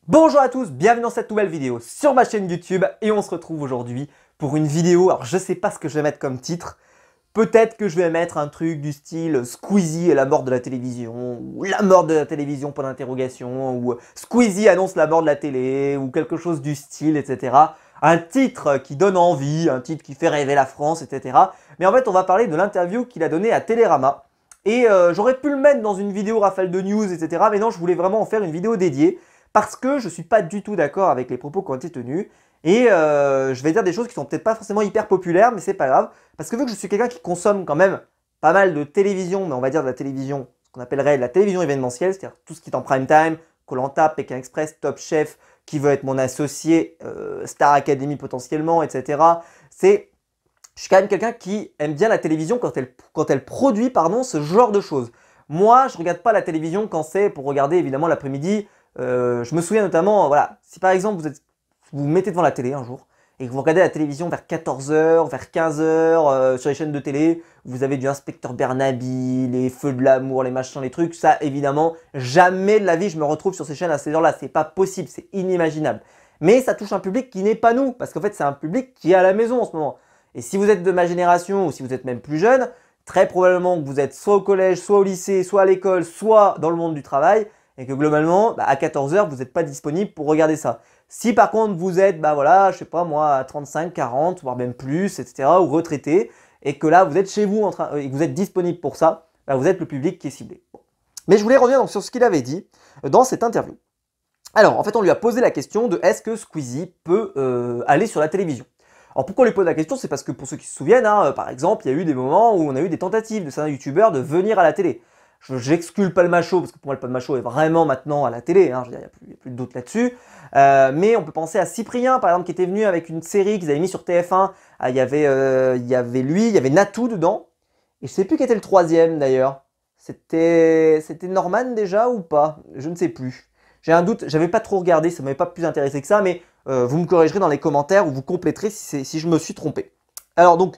Bonjour à tous, bienvenue dans cette nouvelle vidéo sur ma chaîne YouTube et on se retrouve aujourd'hui pour une vidéo, alors je sais pas ce que je vais mettre comme titre, peut-être que je vais mettre un truc du style Squeezie et la mort de la télévision, ou la mort de la télévision point d'interrogation, ou Squeezie annonce la mort de la télé, ou quelque chose du style, etc. Un titre qui donne envie, un titre qui fait rêver la France, etc. Mais en fait on va parler de l'interview qu'il a donnée à Télérama. Et j'aurais pu le mettre dans une vidéo rafale de news, etc. Mais non, je voulais vraiment en faire une vidéo dédiée parce que je suis pas du tout d'accord avec les propos qui ont été tenus. Et je vais dire des choses qui sont peut-être pas forcément hyper populaires, mais c'est pas grave. Parce que vu que je suis quelqu'un qui consomme quand même pas mal de télévision, mais on va dire de la télévision, ce qu'on appellerait de la télévision événementielle, c'est-à-dire tout ce qui est en prime time, Koh-Lanta, Pékin Express, Top Chef, qui veut être mon associé, Star Academy potentiellement, etc. Je suis quand même quelqu'un qui aime bien la télévision quand elle produit ce genre de choses. Moi, je regarde pas la télévision quand c'est pour regarder évidemment l'après-midi. Je me souviens notamment, voilà, si par exemple vous vous mettez devant la télé un jour et que vous regardez la télévision vers 14h, vers 15h sur les chaînes de télé, vous avez du Inspecteur Bernaby, les Feux de l'amour, les machins, les trucs, ça évidemment, jamais de la vie je me retrouve sur ces chaînes à ces heures-là, c'est pas possible, c'est inimaginable. Mais ça touche un public qui n'est pas nous, parce qu'en fait c'est un public qui est à la maison en ce moment. Et si vous êtes de ma génération ou si vous êtes même plus jeune, très probablement que vous êtes soit au collège, soit au lycée, soit à l'école, soit dans le monde du travail, et que globalement, à 14h, vous n'êtes pas disponible pour regarder ça. Si par contre vous êtes, voilà, je sais pas moi, à 35, 40, voire même plus, etc., ou retraité, et que là vous êtes chez vous et que vous êtes disponible pour ça, vous êtes le public qui est ciblé. Bon. Mais je voulais revenir donc sur ce qu'il avait dit dans cette interview. Alors, en fait, on lui a posé la question de est-ce que Squeezie peut aller sur la télévision. Alors pourquoi on lui pose la question? C'est parce que pour ceux qui se souviennent, par exemple, il y a eu des moments où on a eu des tentatives de certains youtubeurs de venir à la télé. J'exclus le Palmacho, parce que pour moi le Palmacho est vraiment maintenant à la télé, il n'y a plus de doute là-dessus. Mais on peut penser à Cyprien, par exemple, qui était venu avec une série qu'ils avaient mis sur TF1. Il y avait lui, il y avait Natou dedans. Et je sais plus qui était le troisième d'ailleurs. C'était Norman déjà ou pas? Je ne sais plus. J'ai un doute, j'avais pas trop regardé, ça m'avait pas plus intéressé que ça, mais vous me corrigerez dans les commentaires ou vous compléterez si je me suis trompé. Alors donc,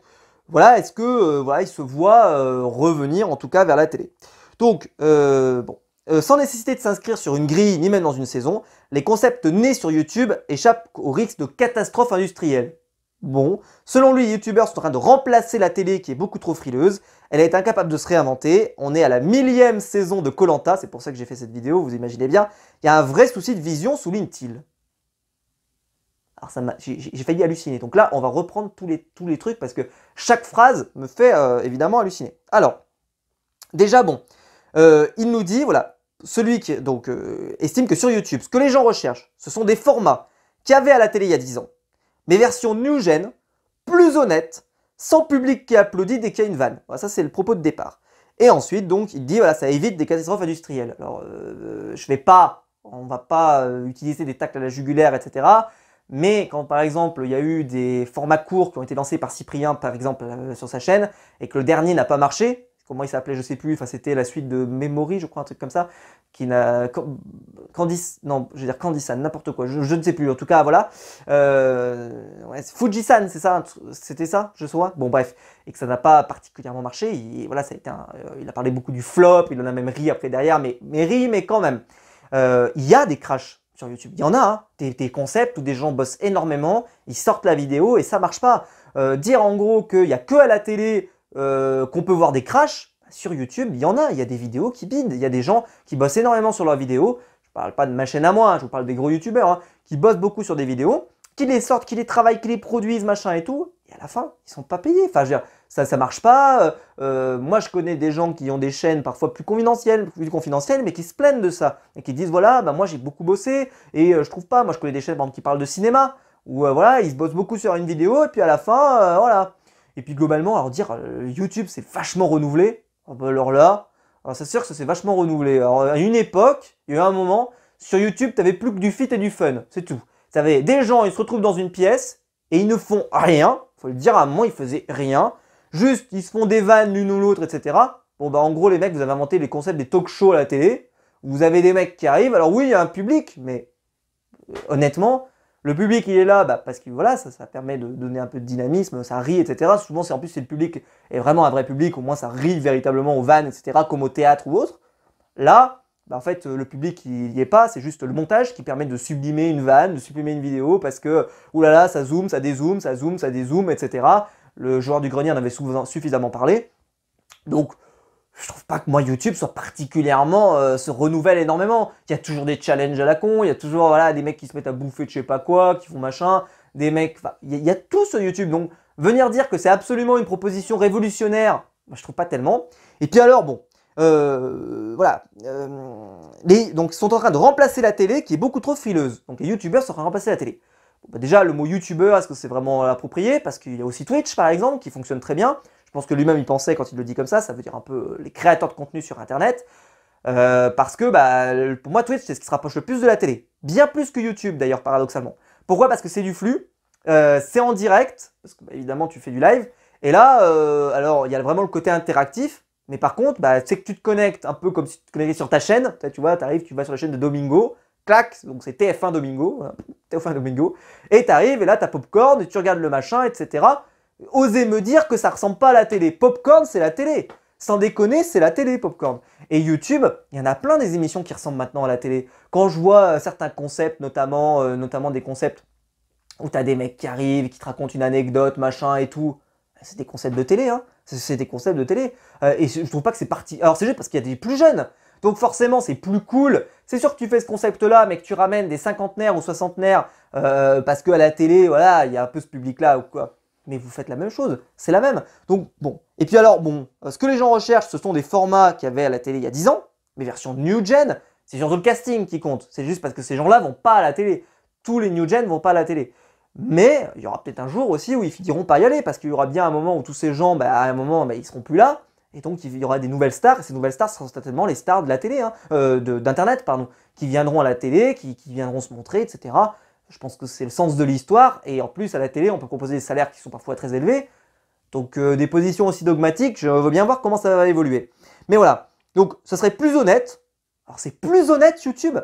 voilà, est-ce que voilà, il se voit revenir en tout cas vers la télé. Donc, sans nécessité de s'inscrire sur une grille ni même dans une saison, les concepts nés sur YouTube échappent au risque de catastrophe industrielle. Bon, selon lui, les youtubeurs sont en train de remplacer la télé qui est beaucoup trop frileuse. Elle est incapable de se réinventer. On est à la 1000e saison de Koh-Lanta, c'est pour ça que j'ai fait cette vidéo, vous imaginez bien. Il y a un vrai souci de vision, souligne-t-il. Alors j'ai failli halluciner. Donc là, on va reprendre tous les trucs parce que chaque phrase me fait évidemment halluciner. Alors, déjà bon, il nous dit, voilà, celui qui donc, estime que sur YouTube, ce que les gens recherchent, ce sont des formats qu'il y avait à la télé il y a 10 ans, mais version new-gen, plus honnête, sans public qui applaudit dès qu'il y a une vanne. Voilà, ça c'est le propos de départ. Et ensuite, donc, il dit, voilà, ça évite des catastrophes industrielles. Alors, on va pas utiliser des tacles à la jugulaire, etc. Mais quand, par exemple, il y a eu des formats courts qui ont été lancés par Cyprien, par exemple, sur sa chaîne, et que le dernier n'a pas marché, comment il s'appelait, je sais plus, enfin c'était la suite de Memory, je crois, un truc comme ça, qui n'a... Candice, non, je veux dire Candice-san, n'importe quoi, je ne sais plus, en tout cas, voilà. Ouais, Fuji-san, c'est ça, c'était ça, je crois. Bon, bref, et que ça n'a pas particulièrement marché, voilà, ça a été il a parlé beaucoup du flop, il en a même ri après derrière, mais quand même. Il y a des crashs sur YouTube, il y en a, hein, des concepts où des gens bossent énormément, ils sortent la vidéo et ça marche pas. Dire en gros qu'il n'y a que à la télé qu'on peut voir des crashs, sur YouTube, il y en a, il y a des vidéos qui bident, il y a des gens qui bossent énormément sur leurs vidéos, je parle pas de ma chaîne à moi, hein, je vous parle des gros youtubeurs, hein, qui bossent beaucoup sur des vidéos, qui les sortent, qui les travaillent, qui les produisent, machin et tout, et à la fin, ils sont pas payés, enfin je veux dire, ça marche pas, moi je connais des gens qui ont des chaînes parfois plus confidentielles, mais qui se plaignent de ça, et qui disent voilà, moi j'ai beaucoup bossé, et je trouve pas, moi je connais des chaînes par exemple, qui parlent de cinéma, où voilà, ils se bossent beaucoup sur une vidéo, et puis à la fin, voilà. Et puis globalement, alors dire YouTube c'est vachement renouvelé, alors là, c'est sûr que ça s'est vachement renouvelé. Alors à une époque, il y a eu un moment, sur YouTube, t'avais plus que du fit et du fun, c'est tout. T'avais des gens, ils se retrouvent dans une pièce et ils ne font rien. Faut le dire, à un moment, ils faisaient rien. Juste, ils se font des vannes l'une ou l'autre, etc. Bon, en gros, les mecs, vous avez inventé les concepts des talk shows à la télé. Vous avez des mecs qui arrivent. Alors oui, il y a un public, mais honnêtement, le public, il est là parce que voilà, ça permet de donner un peu de dynamisme, ça rit, etc. Souvent, en plus, c'est le public est vraiment un vrai public, au moins ça rit véritablement aux vannes, etc., comme au théâtre ou autre. Là, bah en fait le public il y est pas, c'est juste le montage qui permet de sublimer une vanne, de sublimer une vidéo parce que oulala ça zoome, ça dézoome, ça zoome, ça dézoome, etc. Le joueur du grenier en avait suffisamment parlé. Donc je trouve pas que moi YouTube soit particulièrement se renouvelle énormément. Il y a toujours des challenges à la con, il y a toujours voilà, des mecs qui se mettent à bouffer de je sais pas quoi, qui font machin, des mecs, enfin, il y a tout sur YouTube. Donc venir dire que c'est absolument une proposition révolutionnaire, moi, je trouve pas tellement. Et puis alors bon, voilà, donc ils sont en train de remplacer la télé qui est beaucoup trop frileuse. Donc les youtubeurs sont en train de remplacer la télé. Bon, bah déjà le mot youtubeur, est-ce que c'est vraiment approprié? Parce qu'il y a aussi Twitch par exemple qui fonctionne très bien. Je pense que lui-même il pensait quand il le dit comme ça veut dire un peu les créateurs de contenu sur internet. Parce que bah, pour moi Twitch c'est ce qui se rapproche le plus de la télé. Bien plus que YouTube d'ailleurs paradoxalement. Pourquoi? Parce que c'est du flux, c'est en direct, parce que bah, évidemment tu fais du live. Et là, alors il y a vraiment le côté interactif. Mais par contre, bah, c'est que tu te connectes un peu comme si tu te connectais sur ta chaîne. Tu vois, tu arrives, tu vas sur la chaîne de Domingo, clac, donc c'est TF1 Domingo, voilà, TF1 Domingo, et tu arrives, et là, tu as Popcorn, et tu regardes le machin, etc. Osez me dire que ça ressemble pas à la télé. Popcorn, c'est la télé. Sans déconner, c'est la télé, Popcorn. Et YouTube, il y en a plein des émissions qui ressemblent maintenant à la télé. Quand je vois certains concepts, notamment des concepts où tu as des mecs qui arrivent, qui te racontent une anecdote, machin et tout, c'est des concepts de télé, hein. C'est des concepts de télé. Et je trouve pas que c'est parti. Alors c'est juste parce qu'il y a des plus jeunes. Donc forcément c'est plus cool. C'est sûr que tu fais ce concept-là, mais que tu ramènes des cinquantenaires ou soixantenaires parce qu'à la télé, voilà, il y a un peu ce public-là ou quoi. Mais vous faites la même chose, c'est la même. Donc bon. Et puis alors, bon, ce que les gens recherchent, ce sont des formats qu'il y avait à la télé il y a 10 ans, mais version new gen, c'est surtout le casting qui compte. C'est juste parce que ces gens-là vont pas à la télé. Tous les new gen vont pas à la télé. Mais il y aura peut-être un jour aussi où ils finiront par y aller, parce qu'il y aura bien un moment où tous ces gens, bah, à un moment, bah, ils seront plus là, et donc il y aura des nouvelles stars, et ces nouvelles stars seront certainement les stars de la télé, hein, d'internet, pardon, qui viendront à la télé, qui viendront se montrer, etc. Je pense que c'est le sens de l'histoire, et en plus à la télé, on peut proposer des salaires qui sont parfois très élevés, donc des positions aussi dogmatiques, je veux bien voir comment ça va évoluer. Mais voilà, donc ce serait plus honnête, alors c'est plus honnête YouTube,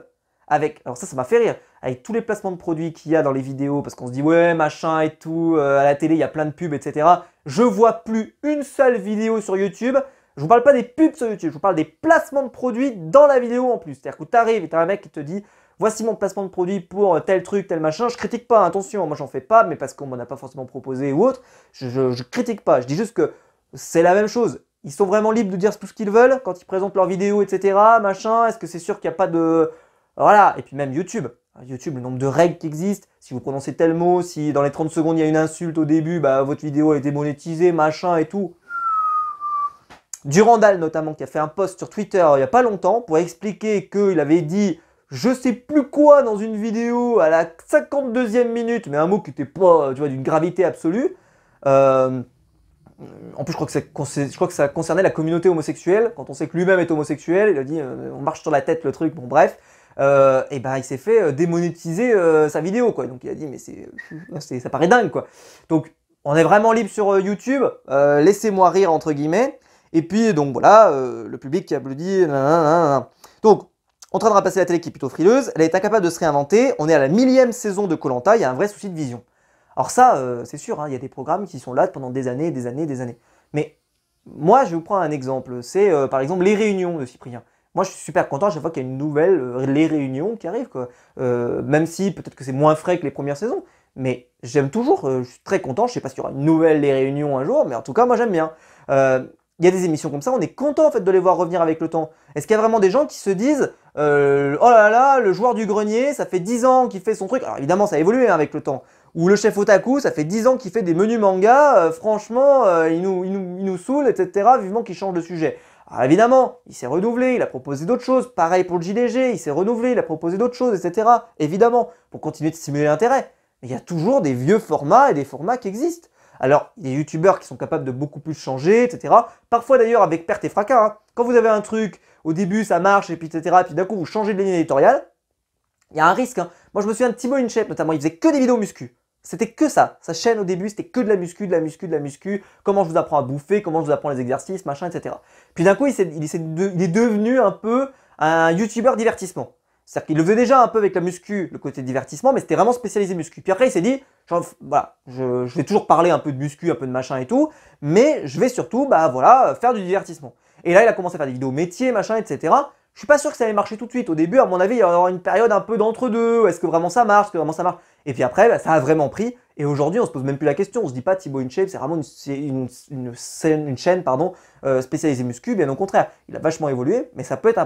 avec, alors ça m'a fait rire, avec tous les placements de produits qu'il y a dans les vidéos, parce qu'on se dit ouais machin et tout, à la télé il y a plein de pubs, etc. Je vois plus une seule vidéo sur YouTube. Je vous parle pas des pubs sur YouTube, je vous parle des placements de produits dans la vidéo en plus. C'est-à-dire que tu arrives et tu as un mec qui te dit voici mon placement de produit pour tel truc, tel machin. Je critique pas, attention, moi j'en fais pas, mais parce qu'on m'en a pas forcément proposé ou autre. Je critique pas, je dis juste que c'est la même chose. Ils sont vraiment libres de dire tout ce qu'ils veulent quand ils présentent leurs vidéos, etc. Machin, est-ce que c'est sûr qu'il n'y a pas de... Voilà, et puis même YouTube. YouTube, le nombre de règles qui existent, si vous prononcez tel mot, si dans les 30 secondes il y a une insulte au début, bah votre vidéo a été monétisée, machin et tout. Durandal notamment, qui a fait un post sur Twitter il n'y a pas longtemps pour expliquer qu'il avait dit je sais plus quoi dans une vidéo à la 52e minute, mais un mot qui n'était pas, tu vois, d'une gravité absolue. En plus, je crois que ça concernait la communauté homosexuelle. Quand on sait que lui-même est homosexuel, il a dit on marche sur la tête le truc, bon bref. Et ben il s'est fait démonétiser sa vidéo, quoi. Donc il a dit mais ça paraît dingue, quoi. Donc on est vraiment libre sur YouTube, laissez-moi rire entre guillemets. Et puis donc voilà, le public qui applaudit, nanana. Donc en train de remplacer la télé qui est plutôt frileuse, elle est incapable de se réinventer. On est à la 1000e saison de Koh Lanta, il y a un vrai souci de vision. Alors ça, c'est sûr, hein, il y a des programmes qui sont là pendant des années, des années, des années. Mais moi, je vais vous prendre un exemple. C'est par exemple Les Réunions de Cyprien. Moi, je suis super content à chaque fois qu'il y a une nouvelle Les Réunions qui arrive, quoi. Même si peut-être que c'est moins frais que les premières saisons. Mais j'aime toujours, je suis très content. Je sais pas s'il y aura une nouvelle Les Réunions un jour, mais en tout cas, moi j'aime bien. Il y a des émissions comme ça, on est content en fait de les voir revenir avec le temps. Est-ce qu'il y a vraiment des gens qui se disent oh là là, le joueur du grenier, ça fait 10 ans qu'il fait son truc. Alors évidemment, ça a évolué hein, avec le temps. Ou le chef otaku, ça fait 10 ans qu'il fait des menus manga, franchement, il nous saoule, etc. Vivement qu'il change de sujet. Alors évidemment, il s'est renouvelé, il a proposé d'autres choses. Pareil pour le JDG, il s'est renouvelé, il a proposé d'autres choses, etc. Évidemment, pour continuer de stimuler l'intérêt. Mais il y a toujours des vieux formats et des formats qui existent. Alors, il y a des youtubeurs qui sont capables de beaucoup plus changer, etc. Parfois d'ailleurs avec perte et fracas. Hein. Quand vous avez un truc, au début ça marche, et puis etc. Puis d'un coup vous changez de ligne éditoriale, il y a un risque. Hein. Moi je me souviens de Thibaut InShape notamment, il faisait que des vidéos muscu. C'était que ça. Sa chaîne au début c'était que de la muscu, de la muscu, de la muscu. Comment je vous apprends à bouffer, comment je vous apprends les exercices, machin, etc. Puis d'un coup il est devenu un peu un youtubeur divertissement. C'est-à-dire qu'il le faisait déjà un peu avec la muscu, le côté divertissement, mais c'était vraiment spécialisé muscu. Puis après, il s'est dit, genre, voilà, je vais toujours parler un peu de muscu, un peu de machin et tout, mais je vais surtout, bah voilà, faire du divertissement. Et là, il a commencé à faire des vidéos métiers, machin, etc. suis pas sûr que ça allait marcher tout de suite. Au début, à mon avis, il y aura une période un peu d'entre-deux. Est-ce que vraiment ça marche? Est-ce que vraiment ça marche? Et puis après, bah, ça a vraiment pris. Et aujourd'hui, on se pose même plus la question. On se dit pas Thibaut InShape, c'est vraiment une chaîne pardon, spécialisée muscu. Bien au contraire, il a vachement évolué. Mais ça peut être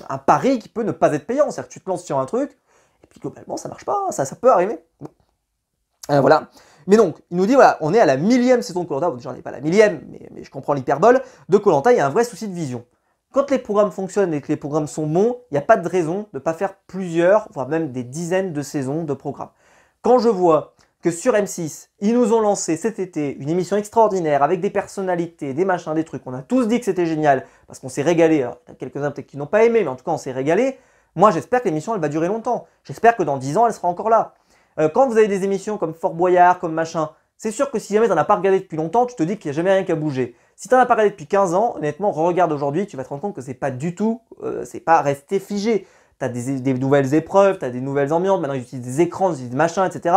un pari qui peut ne pas être payant. C'est-à-dire que tu te lances sur un truc, et puis globalement, ça marche pas. Ça peut arriver. Voilà. Mais donc, il nous dit, voilà, on est à la 1000e saison de Koh Lanta. Bon, déjà, on n'est pas à la 1000e, mais je comprends l'hyperbole. De Koh Lanta, il y a un vrai souci de vision. Quand les programmes fonctionnent et que les programmes sont bons, il n'y a pas de raison de ne pas faire plusieurs, voire même des dizaines de saisons de programmes. Quand je vois que sur M6, ils nous ont lancé cet été une émission extraordinaire avec des personnalités, des machins, des trucs, on a tous dit que c'était génial, parce qu'on s'est régalé. Alors, il y a quelques-uns peut-être qui n'ont pas aimé, mais en tout cas, on s'est régalé. Moi, j'espère que l'émission, elle va durer longtemps. J'espère que dans 10 ans, elle sera encore là. Quand vous avez des émissions comme Fort Boyard, comme machin, c'est sûr que si jamais tu n'en as pas regardé depuis longtemps, tu te dis qu'il n'y a jamais rien qui a bougé. Si tu n'en as pas regardé depuis 15 ans, honnêtement, regarde aujourd'hui, tu vas te rendre compte que c'est pas du tout, c'est pas resté figé. Tu as des nouvelles épreuves, tu as des nouvelles ambiances, maintenant ils utilisent des écrans, ils utilisent des machins, etc.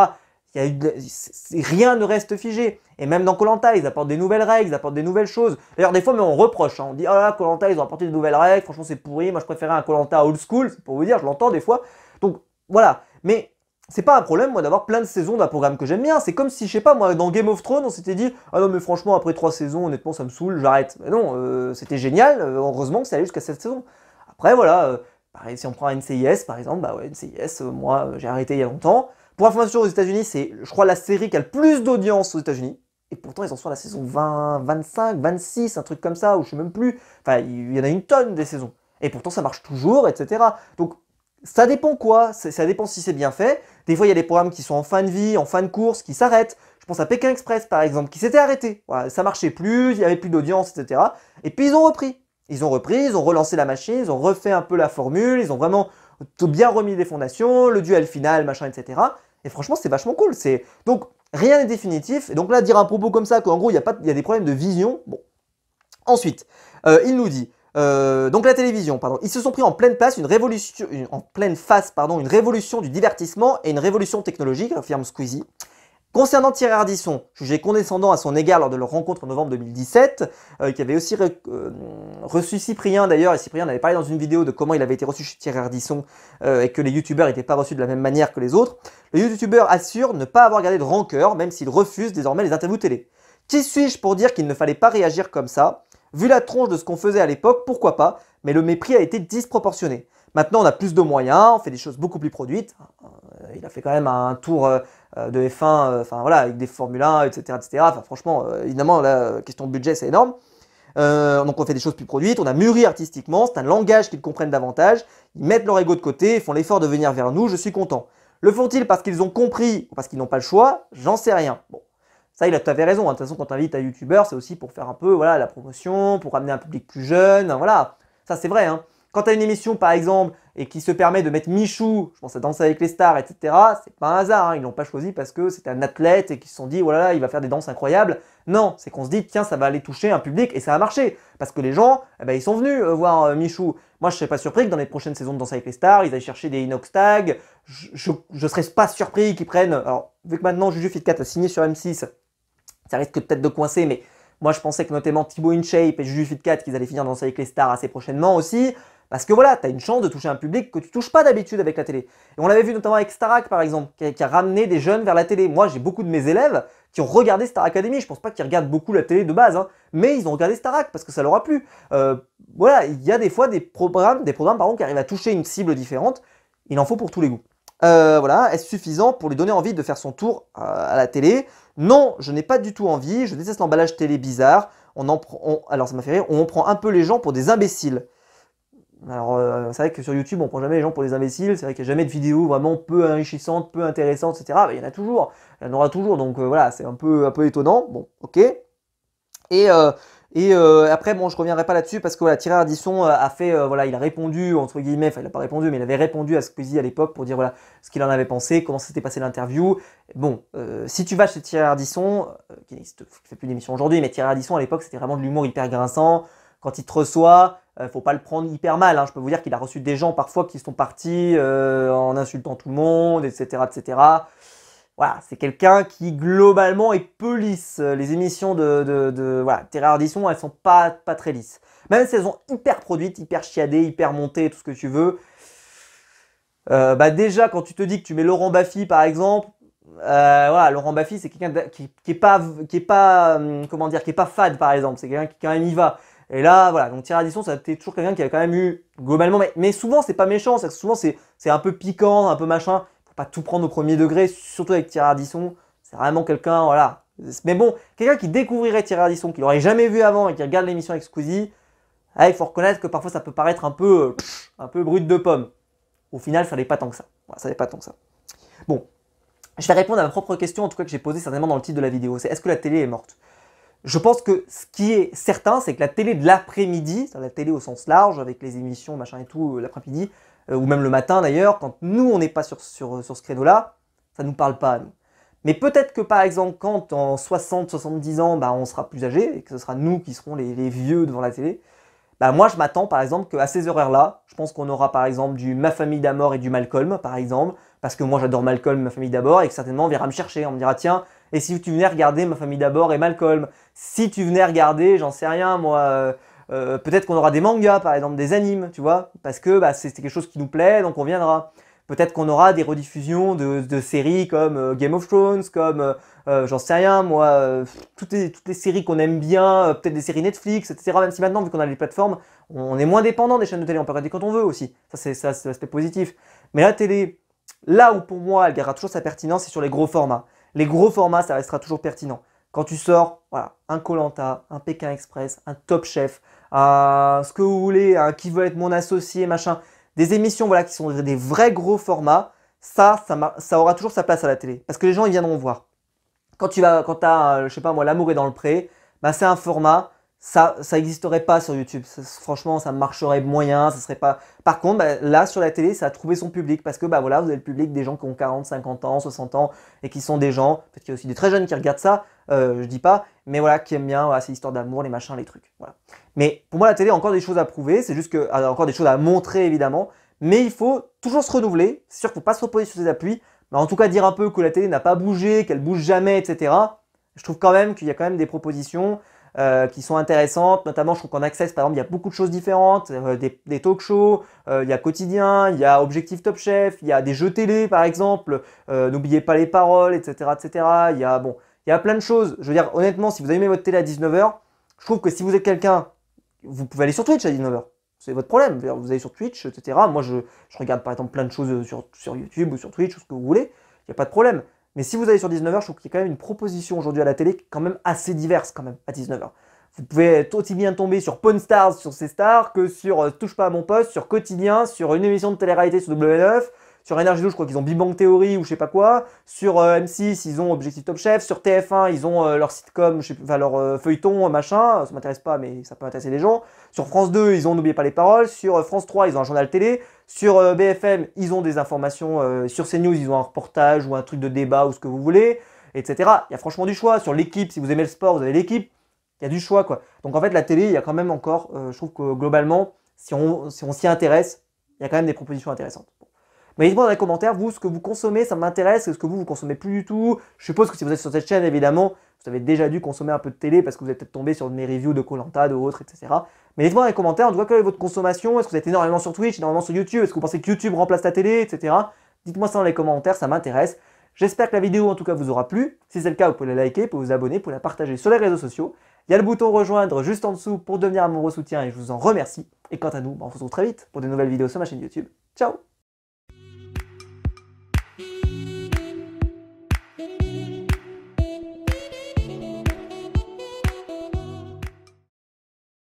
Rien ne reste figé. Et même dans Koh Lanta, ils apportent des nouvelles règles, ils apportent des nouvelles choses. D'ailleurs, des fois, mais on reproche. Hein. On dit, oh là, Koh Lanta, ils ont apporté de nouvelles règles, franchement, c'est pourri. Moi, je préférais un Koh Lanta old school, c'est pour vous dire, je l'entends des fois. Donc, voilà. Mais c'est pas un problème, moi, d'avoir plein de saisons d'un programme que j'aime bien. C'est comme si, je sais pas, moi, dans Game of Thrones, on s'était dit, ah non, mais franchement, après 3 saisons, honnêtement, ça me saoule, j'arrête. Mais non, c'était génial. Heureusement que c'est allé jusqu'à cette saison. Après, voilà. Pareil, si on prend NCIS, par exemple, bah ouais, NCIS, moi, j'ai arrêté il y a longtemps. Pour information, aux États-Unis, c'est, je crois, la série qui a le plus d'audience aux États-Unis. Et pourtant, ils en sont à la saison 20, 25, 26, un truc comme ça, ou je sais même plus. Enfin, il y en a une tonne des saisons. Et pourtant, ça marche toujours, etc. Donc, ça dépend quoi? Ça dépend si c'est bien fait. Des fois, il y a des programmes qui sont en fin de vie, en fin de course, qui s'arrêtent. Je pense à Pékin Express, par exemple, qui s'était arrêté. Voilà, ça marchait plus, il n'y avait plus d'audience, etc. Et puis, ils ont repris. Ils ont relancé la machine, ils ont refait un peu la formule, ils ont vraiment bien remis les fondations, le duel final, machin, etc. Et franchement, c'est vachement cool. Donc, rien n'est définitif. Et donc là, dire un propos comme ça, qu'en gros, il y a des problèmes de vision. Bon. Ensuite, il nous dit, donc la télévision, pardon, ils se sont pris en pleine place une révolution du divertissement et une révolution technologique, affirme Squeezie. Concernant Thierry Ardisson, jugé condescendant à son égard lors de leur rencontre en novembre 2017, qui avait aussi reçu Cyprien d'ailleurs, et Cyprien avait parlé dans une vidéo de comment il avait été reçu chez Thierry Ardisson et que les youtubeurs n'étaient pas reçus de la même manière que les autres. Le youtubeur assure ne pas avoir gardé de rancœur, même s'il refuse désormais les interviews télé. Qui suis-je pour dire qu'il ne fallait pas réagir comme ça? Vu la tronche de ce qu'on faisait à l'époque, pourquoi pas, mais le mépris a été disproportionné. Maintenant, on a plus de moyens, on fait des choses beaucoup plus produites. Il a fait quand même un tour de F1, enfin voilà, avec des Formule 1, etc., etc. Enfin, franchement, évidemment, la question de budget, c'est énorme. Donc on fait des choses plus produites, on a mûri artistiquement, c'est un langage qu'ils comprennent davantage, ils mettent leur ego de côté, ils font l'effort de venir vers nous, je suis content. Le font-ils parce qu'ils ont compris ou parce qu'ils n'ont pas le choix? J'en sais rien. Bon, ça, il a tout à fait raison. Hein. De toute façon, quand tu invites un youtubeur, c'est aussi pour faire un peu voilà, la promotion, pour ramener un public plus jeune, voilà. Ça, c'est vrai. Hein. Quand tu as une émission, par exemple, et qui se permet de mettre Michou, je pense à Danser avec les stars, etc., c'est pas un hasard. Hein. Ils l'ont pas choisi parce que c'était un athlète et qu'ils se sont dit, voilà, il va faire des danses incroyables. Non, c'est qu'on se dit, tiens, ça va aller toucher un public et ça a marché. Parce que les gens, eh ben, ils sont venus voir Michou. Moi, je serais pas surpris que dans les prochaines saisons de Danser avec les stars, ils aillent chercher des inox tags. Je serais pas surpris qu'ils prennent. Alors, vu que maintenant Juju Fitcat a signé sur M6, ça risque peut-être de coincer, mais moi je pensais que notamment Thibaut InShape et Juju Fitcat qu'ils allaient finir dans Danser avec les stars assez prochainement aussi. Parce que voilà, tu as une chance de toucher un public que tu touches pas d'habitude avec la télé. Et on l'avait vu notamment avec Starac par exemple, qui a ramené des jeunes vers la télé. Moi j'ai beaucoup de mes élèves qui ont regardé Star Academy. Je pense pas qu'ils regardent beaucoup la télé de base, hein, mais ils ont regardé Starac parce que ça leur a plu. Voilà, il y a des fois des programmes pardon, qui arrivent à toucher une cible différente. Il en faut pour tous les goûts. Voilà, est-ce suffisant pour lui donner envie de faire son tour à la télé? Non, je n'ai pas du tout envie. Je déteste l'emballage télé bizarre. Alors ça m'a fait rire. On prend un peu les gens pour des imbéciles. Alors, c'est vrai que sur YouTube, on prend jamais les gens pour des imbéciles. C'est vrai qu'il n'y a jamais de vidéos vraiment peu enrichissantes, peu intéressantes, etc. Mais il y en a toujours. Il y en aura toujours. Donc voilà, c'est un peu étonnant. Bon, ok. Et après, bon, je reviendrai pas là-dessus parce que voilà, Thierry Ardisson a fait, voilà, il a répondu, entre guillemets, enfin, il n'a pas répondu, mais il avait répondu à Squeezie à l'époque pour dire voilà ce qu'il en avait pensé, comment s'était passé l'interview. Bon, si tu vas chez Thierry Ardisson, qui ne fait plus d'émission aujourd'hui, mais Thierry Ardisson à l'époque, c'était vraiment de l'humour hyper grinçant. Quand il te reçoit, faut pas le prendre hyper mal. Hein. Je peux vous dire qu'il a reçu des gens parfois qui sont partis en insultant tout le monde, etc., etc. Voilà, c'est quelqu'un qui globalement est peu lisse. Les émissions voilà, Thierry Ardisson, elles sont pas très lisses. même si elles sont hyper produites, hyper chiadées, hyper montées, tout ce que tu veux, déjà quand tu te dis que tu mets Laurent Baffy par exemple, voilà, Laurent Baffy c'est quelqu'un qui est pas comment dire, qui est pas fade par exemple, c'est quelqu'un qui quand même y va. Et là voilà, donc Thierry Ardisson c'était toujours quelqu'un qui a quand même eu globalement, mais souvent c'est pas méchant, souvent c'est un peu piquant, un peu machin, faut pas tout prendre au premier degré, surtout avec Thierry Ardisson, c'est vraiment quelqu'un, voilà. Mais bon, quelqu'un qui découvrirait Thierry Ardisson, qui l'aurait jamais vu avant et qui regarde l'émission avec Squeezie, il faut reconnaître que parfois ça peut paraître un peu brut de pomme. Au final, ça n'est pas tant que ça. Voilà, ça n'est pas tant que ça. Bon, je vais répondre à ma propre question, en tout cas que j'ai posée certainement dans le titre de la vidéo. C'est est-ce que la télé est morte? Je pense que ce qui est certain, c'est que la télé de l'après-midi, la télé au sens large, avec les émissions, machin et tout, l'après-midi, ou même le matin d'ailleurs, quand nous on n'est pas sur ce créneau-là, ça ne nous parle pas à nous. Mais peut-être que par exemple, quand en 60-70 ans, on sera plus âgés, et que ce sera nous qui serons les vieux devant la télé, moi je m'attends par exemple qu'à ces horaires-là, je pense qu'on aura par exemple du Ma Famille d'Amour et du Malcolm par exemple, parce que moi j'adore Malcolm, Ma Famille d'abord, et que certainement on viendra me chercher, on me dira tiens, et si tu venais regarder Ma Famille d'abord et Malcolm, si tu venais regarder, j'en sais rien moi, peut-être qu'on aura des mangas par exemple, des animes, tu vois, parce que c'est quelque chose qui nous plaît, donc on viendra. Peut-être qu'on aura des rediffusions de séries comme Game of Thrones, comme j'en sais rien moi, toutes les séries qu'on aime bien, peut-être des séries Netflix, etc. Même si maintenant, vu qu'on a les plateformes, on est moins dépendant des chaînes de télé, on peut regarder quand on veut aussi. Ça, c'est l'aspect positif. Mais la télé, là où pour moi, elle gardera toujours sa pertinence, c'est sur les gros formats. Les gros formats, ça restera toujours pertinent. Quand tu sors, voilà, un koh-lanta, un Pékin Express, un Top Chef, ce que vous voulez, un Qui veut être mon associé, machin, des émissions voilà, qui sont des vrais gros formats, ça aura toujours sa place à la télé. Parce que les gens, ils viendront voir. Quand tu as, je sais pas moi, L'amour est dans le pré, c'est un format, ça n'existerait pas sur YouTube. Franchement, ça marcherait moyen, ça serait pas... Par contre, là, sur la télé, ça a trouvé son public. Parce que voilà, vous avez le public des gens qui ont 40, 50 ans, 60 ans, et qui sont des gens, peut-être qu'il y a aussi des très jeunes qui regardent ça, je dis pas, mais voilà, qui aiment bien, voilà, ces histoires d'amour, les machins, les trucs. Voilà. Mais pour moi, la télé a encore des choses à prouver, c'est juste que, encore des choses à montrer, évidemment, mais il faut toujours se renouveler. C'est sûr qu'il ne faut pas se reposer sur ses appuis, mais en tout cas dire un peu que la télé n'a pas bougé, qu'elle bouge jamais, etc. Je trouve quand même qu'il y a quand même des propositions qui sont intéressantes, notamment je trouve qu'en Access par exemple il y a beaucoup de choses différentes, des talk shows, il y a Quotidien, il y a Objectif Top Chef, il y a des jeux télé par exemple, N'oubliez pas les paroles, etc. etc. Il y a plein de choses, je veux dire honnêtement si vous allumez votre télé à 19h, je trouve que si vous êtes quelqu'un, vous pouvez aller sur Twitch à 19h. C'est votre problème, vous allez sur Twitch, etc. Moi, je regarde par exemple plein de choses sur YouTube ou sur Twitch, ou ce que vous voulez, il n'y a pas de problème. Mais si vous allez sur 19h, je trouve qu'il y a quand même une proposition aujourd'hui à la télé quand même assez diverse quand même à 19h. Vous pouvez aussi bien tomber sur Pawn Stars sur C-Star que sur Touche pas à mon poste, sur Quotidien, sur une émission de télé-réalité sur W9, sur NRJ12, je crois qu'ils ont Big Bang Theory ou je sais pas quoi, sur M6, ils ont Objectif Top Chef, sur TF1, ils ont leur sitcom, leur feuilleton, machin, ça m'intéresse pas mais ça peut intéresser les gens. Sur France 2, ils ont N'oubliez pas les paroles, sur France 3, ils ont un journal télé, sur BFM, ils ont des informations, sur CNews, ils ont un reportage ou un truc de débat ou ce que vous voulez, etc. Il y a franchement du choix. Sur l'équipe, si vous aimez le sport, vous avez l'équipe, il y a du choix quoi. Donc en fait, la télé, il y a quand même encore, je trouve que globalement, si on s'y intéresse, il y a quand même des propositions intéressantes. Mais dites-moi dans les commentaires, vous, ce que vous consommez, ça m'intéresse. Est-ce que vous consommez plus du tout? Je suppose que si vous êtes sur cette chaîne, évidemment, vous avez déjà dû consommer un peu de télé parce que vous êtes peut-être tombé sur mes reviews de koh-lanta, de autres, etc. Mais dites-moi dans les commentaires, en tout cas, quelle est votre consommation? Est-ce que vous êtes énormément sur Twitch, énormément sur YouTube? Est-ce que vous pensez que YouTube remplace la télé, etc. Dites-moi ça dans les commentaires, ça m'intéresse. J'espère que la vidéo, en tout cas, vous aura plu. Si c'est le cas, vous pouvez la liker, vous pouvez vous abonner, vous pouvez la partager sur les réseaux sociaux. Il y a le bouton rejoindre juste en dessous pour devenir un membre soutien et je vous en remercie. Et quant à nous, on se retrouve très vite pour de nouvelles vidéos sur ma chaîne YouTube. Ciao!